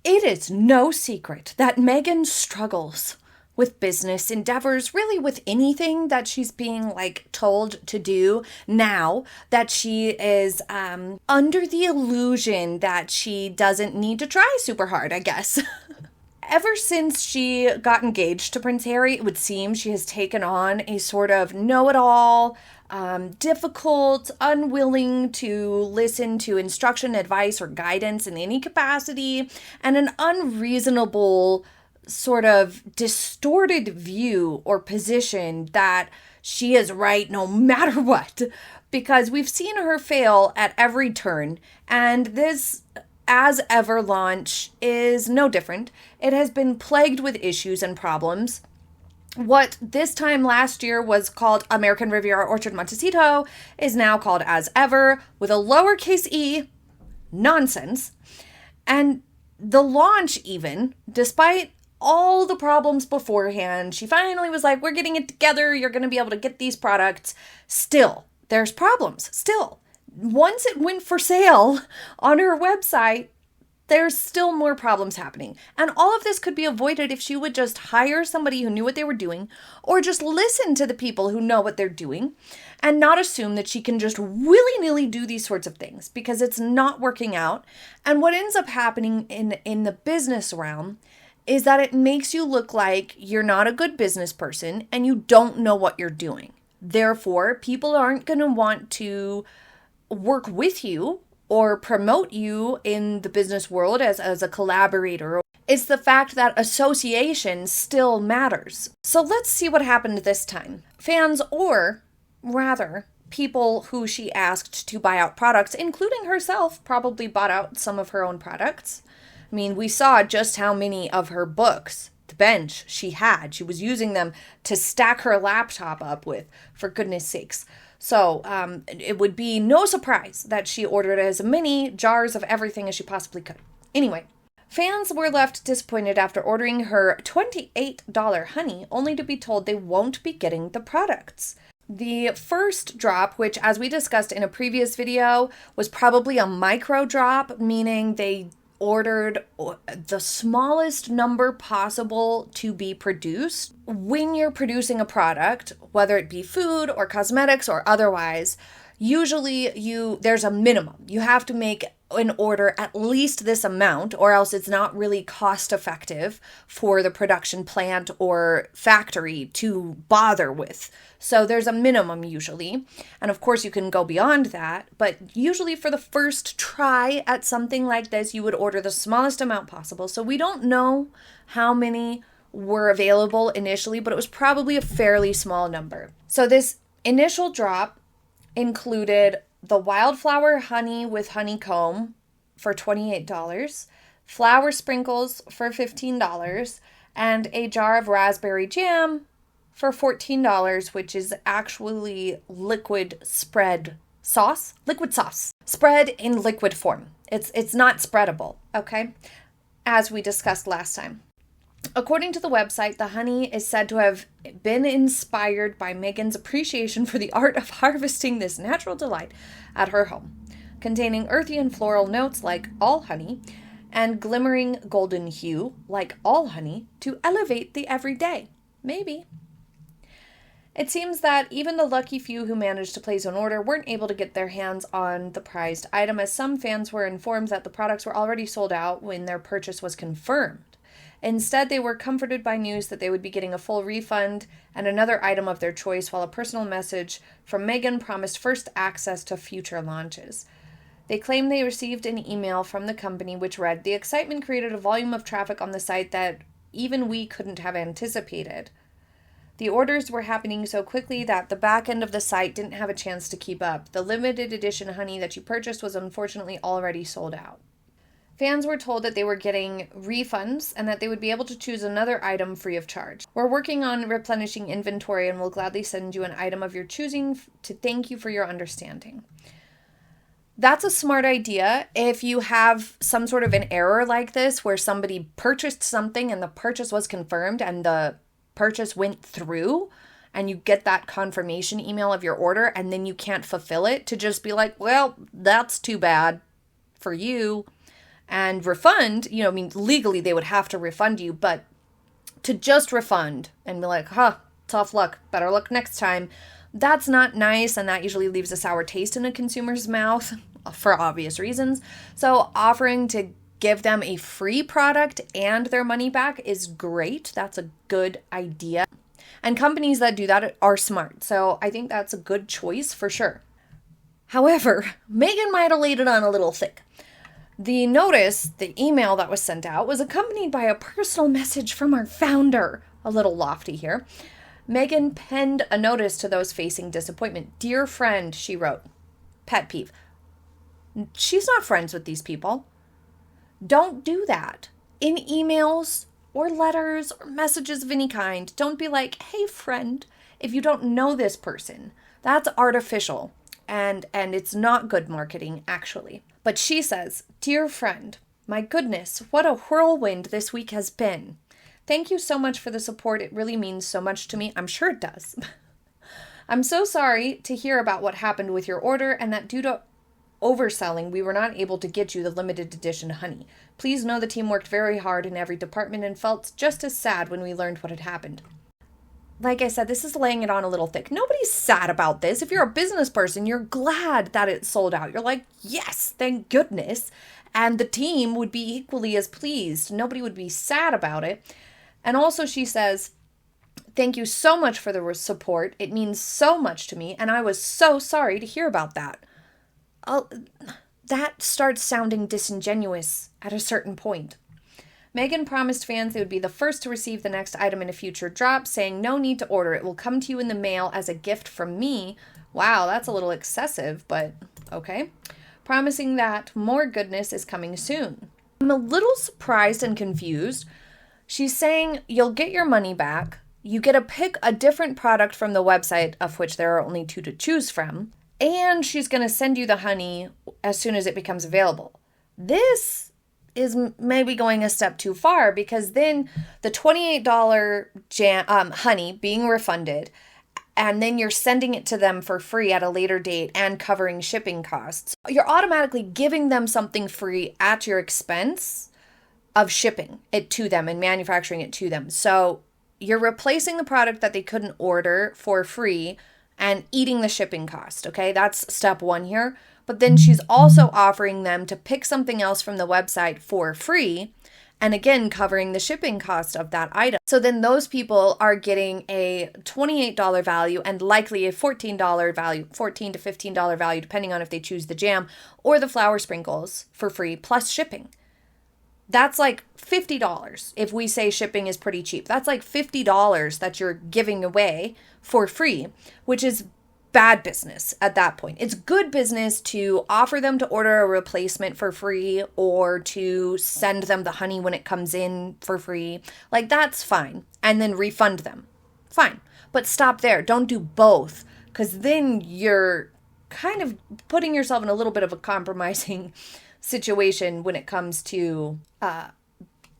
It is no secret that Meghan struggles with business endeavors, really with anything that she's being told to do now that she is under the illusion that she doesn't need to try super hard, I guess. Ever since she got engaged to Prince Harry, it would seem she has taken on a sort of know-it-all, difficult, unwilling to listen to instruction, advice, or guidance in any capacity, and an unreasonable sort of distorted view or position that she is right no matter what, because we've seen her fail at every turn, and this As Ever launch is no different. It has been plagued with issues and problems. What this time last year was called American Riviera Orchard Montecito is now called As Ever with a lowercase e. Nonsense. And the launch, even, despite all the problems beforehand, she finally was like, we're getting it together. You're going to be able to get these products. Still, there's problems. Still. Once it went for sale on her website, there's still more problems happening. And all of this could be avoided if she would just hire somebody who knew what they were doing, or just listen to the people who know what they're doing, and not assume that she can just willy-nilly do these sorts of things, because it's not working out. And what ends up happening in the business realm is that it makes you look like you're not a good business person and you don't know what you're doing. Therefore, people aren't going to want to work with you or promote you in the business world as a collaborator. It's the fact that association still matters. So let's see what happened this time. Fans, or rather, people who she asked to buy out products, including herself, probably bought out some of her own products. I mean, we saw just how many of her books, the bench she had. She was using them to stack her laptop up with, for goodness sakes. So it would be no surprise that she ordered as many jars of everything as she possibly could. Anyway, fans were left disappointed after ordering her $28 honey, only to be told they won't be getting the products. The first drop, which as we discussed in a previous video, was probably a micro drop, meaning they ordered the smallest number possible to be produced. When you're producing a product, whether it be food or cosmetics or otherwise, usually there's a minimum. You have to make an order at least this amount, or else it's not really cost effective for the production plant or factory to bother with. So there's a minimum usually. And of course you can go beyond that, but usually for the first try at something like this, you would order the smallest amount possible. So we don't know how many were available initially, but it was probably a fairly small number. So this initial drop included the wildflower honey with honeycomb for $28, flower sprinkles for $15, and a jar of raspberry jam for $14, which is actually liquid sauce, spread in liquid form. It's not spreadable, okay? As we discussed last time. According to the website, the honey is said to have been inspired by Meghan's appreciation for the art of harvesting this natural delight at her home, containing earthy and floral notes like all honey, and glimmering golden hue like all honey to elevate the everyday. Maybe. It seems that even the lucky few who managed to place an order weren't able to get their hands on the prized item, as some fans were informed that the products were already sold out when their purchase was confirmed. Instead, they were comforted by news that they would be getting a full refund and another item of their choice, while a personal message from Meghan promised first access to future launches. They claimed they received an email from the company which read, "The excitement created a volume of traffic on the site that even we couldn't have anticipated. The orders were happening so quickly that the back end of the site didn't have a chance to keep up. The limited edition honey that you purchased was unfortunately already sold out." Fans were told that they were getting refunds and that they would be able to choose another item free of charge. "We're working on replenishing inventory and will gladly send you an item of your choosing to thank you for your understanding." That's a smart idea if you have some sort of an error like this where somebody purchased something and the purchase was confirmed and the purchase went through, and you get that confirmation email of your order and then you can't fulfill it, to just be like, well, that's too bad for you. and refund, I mean, legally they would have to refund you, but to just refund and be like, tough luck, better luck next time, that's not nice, and that usually leaves a sour taste in a consumer's mouth for obvious reasons. So offering to give them a free product and their money back is great. That's a good idea. And companies that do that are smart. So I think that's a good choice for sure. However, Meghan might have laid it on a little thick. The notice, the email that was sent out, was accompanied by a personal message from our founder. A little lofty here. Meghan penned a notice to those facing disappointment. Dear friend, she wrote. Pet peeve. She's not friends with these people. Don't do that. In emails or letters or messages of any kind, don't be like, hey friend, if you don't know this person. That's artificial and it's not good marketing, actually. But she says, dear friend, my goodness, what a whirlwind this week has been. Thank you so much for the support. It really means so much to me. I'm sure it does. I'm so sorry to hear about what happened with your order and that due to overselling, we were not able to get you the limited edition honey. Please know the team worked very hard in every department and felt just as sad when we learned what had happened. Like I said, this is laying it on a little thick. Nobody's sad about this. If you're a business person, you're glad that it sold out. You're like, yes, thank goodness. And the team would be equally as pleased. Nobody would be sad about it. And also she says, thank you so much for the support. It means so much to me. And I was so sorry to hear about that. That starts sounding disingenuous at a certain point. Meghan promised fans they would be the first to receive the next item in a future drop, saying no need to order. It will come to you in the mail as a gift from me. Wow, that's a little excessive, but okay. Promising that more goodness is coming soon. I'm a little surprised and confused. She's saying you'll get your money back. You get to pick a different product from the website, of which there are only 2 to choose from. And she's going to send you the honey as soon as it becomes available. This is maybe going a step too far, because then the $28 honey being refunded, and then you're sending it to them for free at a later date and covering shipping costs. You're automatically giving them something free at your expense of shipping it to them and manufacturing it to them. So you're replacing the product that they couldn't order for free and eating the shipping cost, okay? That's step 1 here. But then she's also offering them to pick something else from the website for free, and again, covering the shipping cost of that item. So then those people are getting a $28 value and likely a $14 value, $14 to $15 value, depending on if they choose the jam or the flour sprinkles for free, plus shipping. That's like $50. If we say shipping is pretty cheap, that's like $50 that you're giving away for free, which is bad business at that point. It's good business to offer them to order a replacement for free or to send them the honey when it comes in for free. Like, that's fine. And then refund them. Fine. But stop there. Don't do both, because then you're kind of putting yourself in a little bit of a compromising situation when it comes to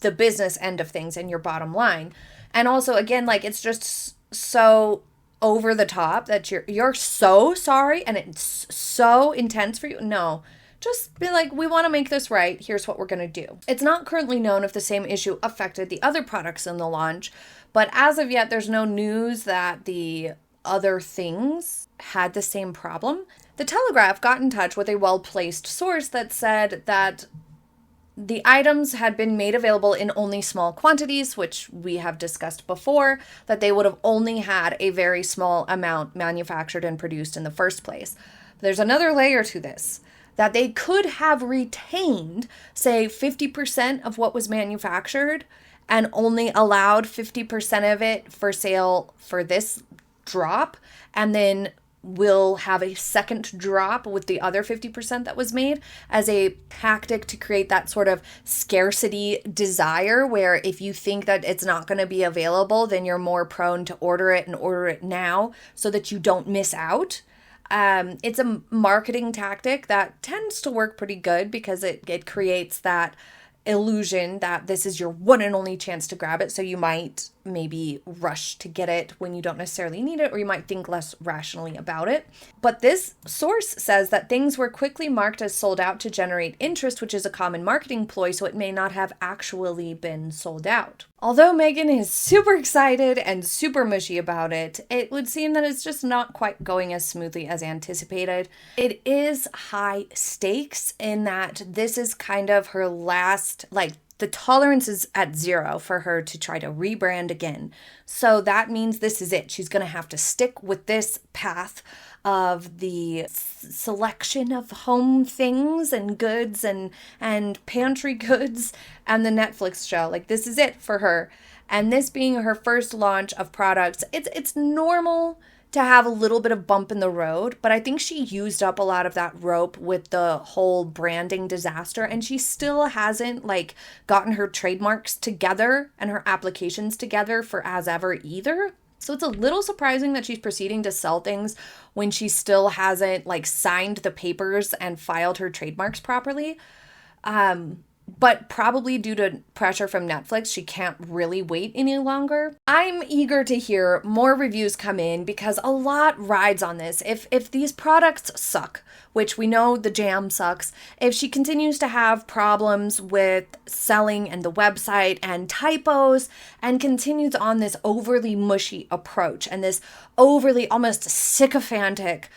the business end of things and your bottom line. And also, again, like, it's just so over the top that you're so sorry and it's so intense for you. No, just be like, we want to make this right. Here's what we're going to do. It's not currently known if the same issue affected the other products in the launch, but as of yet, there's no news that the other things had the same problem. The Telegraph got in touch with a well-placed source that said that the items had been made available in only small quantities, which we have discussed before, that they would have only had a very small amount manufactured and produced in the first place. There's another layer to this, that they could have retained, say, 50% of what was manufactured and only allowed 50% of it for sale for this drop, and then will have a second drop with the other 50% that was made as a tactic to create that sort of scarcity desire, where if you think that it's not going to be available, then you're more prone to order it and order it now so that you don't miss out. It's a marketing tactic that tends to work pretty good because it creates that illusion that this is your one and only chance to grab it. So you might maybe rush to get it when you don't necessarily need it, or you might think less rationally about it. But this source says that things were quickly marked as sold out to generate interest, which is a common marketing ploy, so it may not have actually been sold out. Although Meghan is super excited and super mushy about it, it would seem that it's just not quite going as smoothly as anticipated. It is high stakes in that this is kind of her last, the tolerance is at 0 for her to try to rebrand again. So that means this is it. She's going to have to stick with this path of the selection of home things and goods and pantry goods and the Netflix show. This is it for her. And this being her first launch of products, it's normal to have a little bit of bump in the road, but I think she used up a lot of that rope with the whole branding disaster, and she still hasn't gotten her trademarks together and her applications together for as ever either. So it's a little surprising that she's proceeding to sell things when she still hasn't signed the papers and filed her trademarks properly. But probably due to pressure from Netflix, she can't really wait any longer. I'm eager to hear more reviews come in because a lot rides on this. If these products suck, which we know the jam sucks, if she continues to have problems with selling and the website and typos and continues on this overly mushy approach and this overly almost sycophantic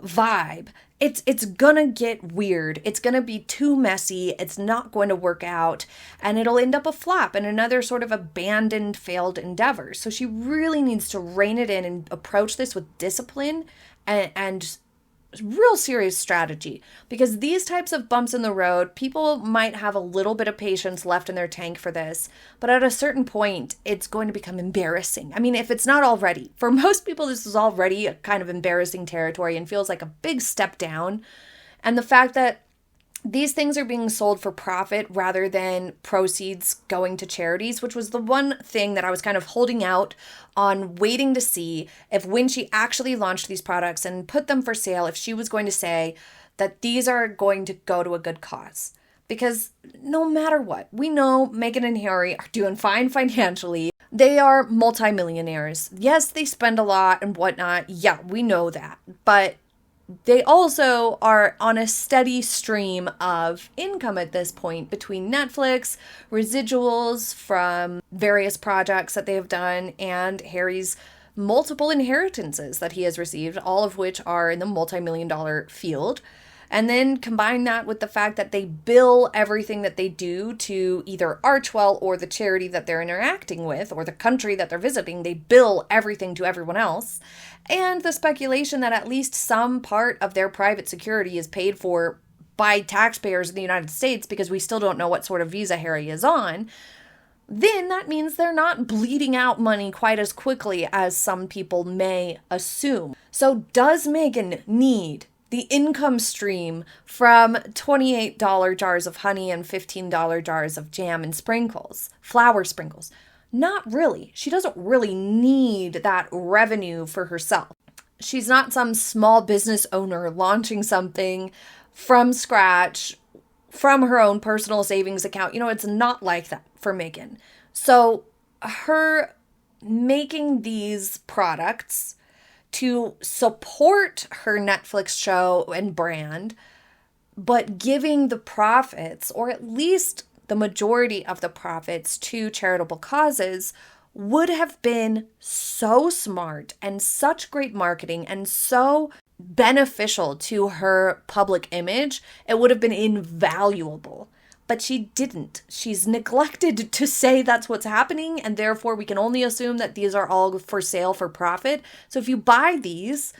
vibe, it's gonna get weird. It's gonna be too messy. It's not going to work out, and it'll end up a flop and another sort of abandoned, failed endeavor. So she really needs to rein it in and approach this with discipline and real serious strategy, because these types of bumps in the road, people might have a little bit of patience left in their tank for this, but at a certain point, it's going to become embarrassing. I mean, if it's not already, for most people, this is already a kind of embarrassing territory and feels like a big step down. And the fact that these things are being sold for profit rather than proceeds going to charities, which was the one thing that I was kind of holding out on, waiting to see if when she actually launched these products and put them for sale, if she was going to say that these are going to go to a good cause. Because no matter what, we know Meghan and Harry are doing fine financially. They are multimillionaires. Yes, they spend a lot and whatnot. Yeah, we know that. But they also are on a steady stream of income at this point between Netflix, residuals from various projects that they have done, and Harry's multiple inheritances that he has received, all of which are in the multi-million-dollar field. And then combine that with the fact that they bill everything that they do to either Archewell or the charity that they're interacting with or the country that they're visiting. They bill everything to everyone else. And the speculation that at least some part of their private security is paid for by taxpayers in the United States, because we still don't know what sort of visa Harry is on, then that means they're not bleeding out money quite as quickly as some people may assume. So does Meghan need the income stream from $28 jars of honey and $15 jars of jam and sprinkles, flour sprinkles? Not really. She doesn't really need that revenue for herself. She's not some small business owner launching something from scratch from her own personal savings account. It's not like that for Meghan. So her making these products to support her Netflix show and brand, but giving the profits, or at least the majority of the profits, to charitable causes would have been so smart and such great marketing and so beneficial to her public image. It would have been invaluable. But she didn't. She's neglected to say that's what's happening, and therefore we can only assume that these are all for sale for profit. So if you buy these,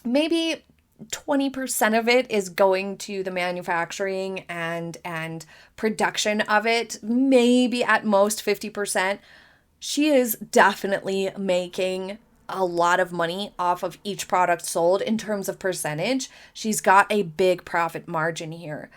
maybe 20% of it is going to the manufacturing and production of it, maybe at most 50%. She is definitely making a lot of money off of each product sold in terms of percentage. She's got a big profit margin here.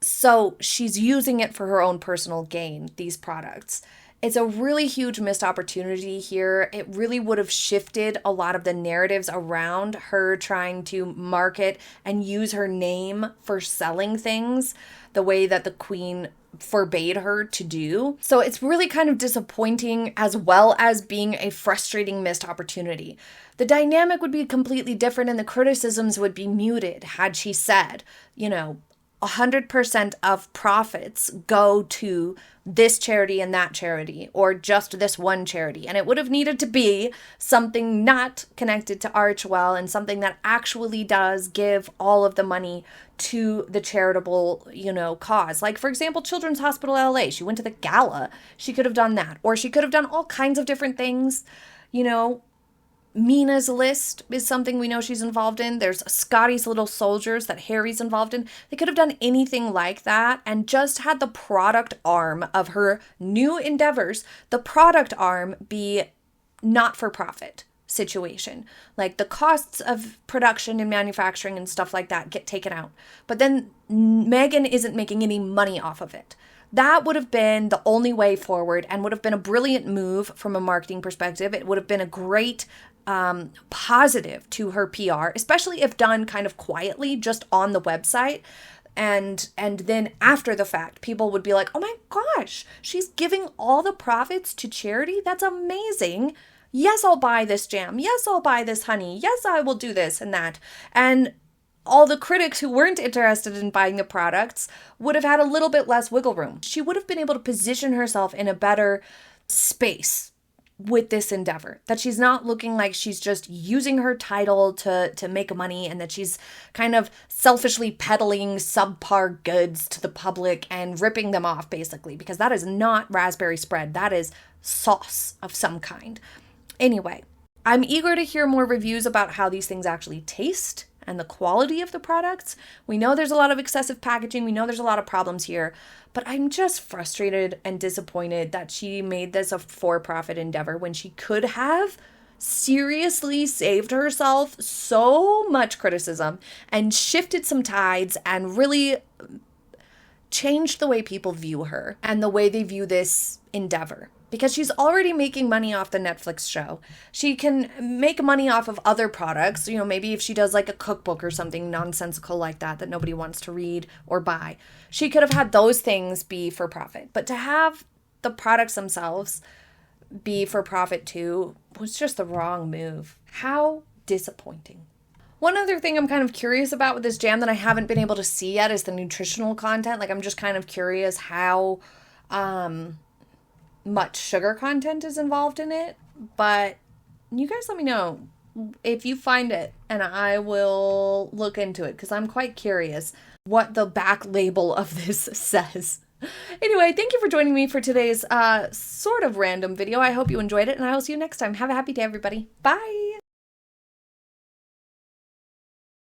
So she's using it for her own personal gain, these products. It's a really huge missed opportunity here. It really would have shifted a lot of the narratives around her trying to market and use her name for selling things, the way that the Queen forbade her to do. So it's really kind of disappointing, as well as being a frustrating missed opportunity. The dynamic would be completely different and the criticisms would be muted had she said, 100% of profits go to this charity and that charity, or just this one charity. And it would have needed to be something not connected to Archewell and something that actually does give all of the money to the charitable, cause. Like, for example, Children's Hospital LA. She went to the gala. She could have done that. Or she could have done all kinds of different things, Mina's List is something we know she's involved in. There's Scotty's Little Soldiers that Harry's involved in. They could have done anything like that and just had the product arm of her new endeavors, the product arm, be not-for-profit situation. Like the costs of production and manufacturing and stuff like that get taken out. But then Meghan isn't making any money off of it. That would have been the only way forward and would have been a brilliant move from a marketing perspective. It would have been a great positive to her PR, especially if done kind of quietly just on the website. And then after the fact, people would be like, oh my gosh, she's giving all the profits to charity? That's amazing. Yes, I'll buy this jam. Yes, I'll buy this honey. Yes, I will do this and that. And all the critics who weren't interested in buying the products would have had a little bit less wiggle room. She would have been able to position herself in a better space with this endeavor, that she's not looking like she's just using her title to make money and that she's kind of selfishly peddling subpar goods to the public and ripping them off, basically, because that is not raspberry spread. That is sauce of some kind. Anyway, I'm eager to hear more reviews about how these things actually taste and the quality of the products. We know there's a lot of excessive packaging. We know there's a lot of problems here, but I'm just frustrated and disappointed that she made this a for-profit endeavor when she could have seriously saved herself so much criticism and shifted some tides and really changed the way people view her and the way they view this endeavor. Because she's already making money off the Netflix show. She can make money off of other products. Maybe if she does like a cookbook or something nonsensical like that nobody wants to read or buy. She could have had those things be for profit. But to have the products themselves be for profit too was just the wrong move. How disappointing. One other thing I'm kind of curious about with this jam that I haven't been able to see yet is the nutritional content. Like, I'm just kind of curious how much sugar content is involved in it, but you guys let me know if you find it and I will look into it because I'm quite curious what the back label of this says. Anyway, thank you for joining me for today's sort of random video. I hope you enjoyed it and I will see you next time. Have a happy day, everybody. Bye.